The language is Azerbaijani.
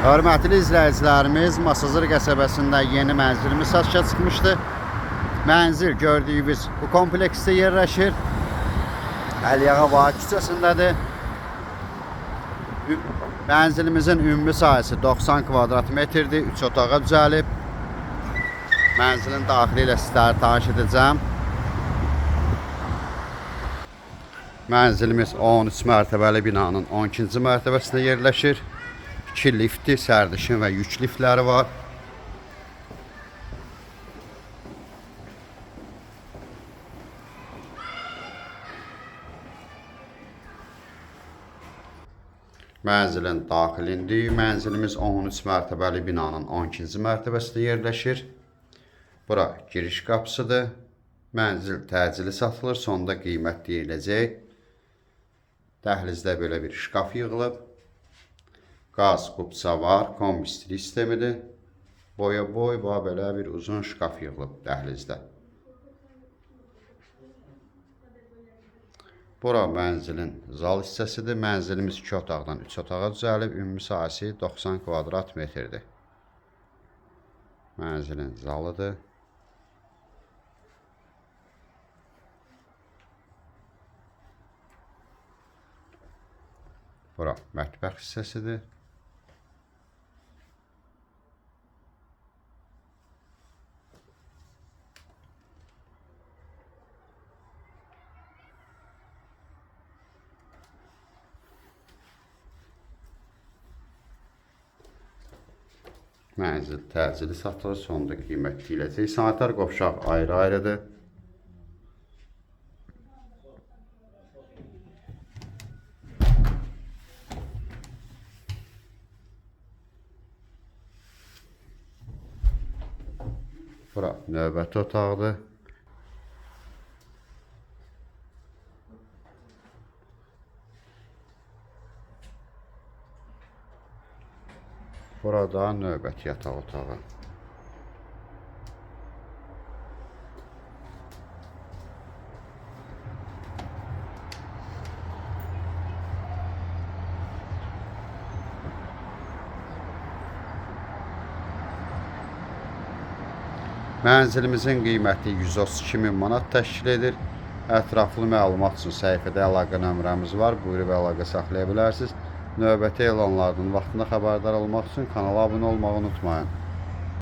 Hörmətli izləyicilərimiz, Masazır qəsəbəsində yeni mənzilimiz satışa çıxmışdı. Mənzil gördüyünüz bu kompleksdə yerləşir. Əliyağa Vahid küçəsindədir. Mənzilimizin ümumi sahəsi 90 kvadrat metrdir, 3 otağa düzəlib. Mənzilin daxili ilə sizləri tanış edəcəm. Mənzilimiz 13 mərtəbəli binanın 12-ci mərtəbəsində yerləşir. 2 lifti, sərdişin və yük liftləri var. Mənzilin daxilində mənzilimiz 13 mərtəbəli binanın 12-ci mərtəbəsində yerləşir. Bura giriş qapısıdır. Mənzil təcili satılır, sonda qiymət deyiləcək. Dəhlizdə belə bir şkaf yığılıb. Qaz qubça var, kombistri sistemidir. Boya boy və belə bir uzun şkaf yığılıb dəhlizdə. Bura mənzilin zal hissəsidir. Mənzilimiz 2 otaqdan 3 otağa düzəlib, ümumi sahəsi 90 kvadrat metrdir. Mənzilin zalıdır. Bura mətbəx hissəsidir. Mənzil təcili satılır, sonda qiymət deyiləcək. Sanitar qovşaq ayrı-ayrıdır. Bura növbəti otaqdır. Burada növbəti yataq otağı. Mənzilimizin qiyməti 132.000 manat təşkil edir. Ətraflı məlumat üçün səhifədə əlaqə nömrəmiz var. Buyurub əlaqə saxlaya bilərsiniz. Növbəti elanlardan vaxtında xəbərdar olmaq üçün kanala abunə olmağı unutmayın.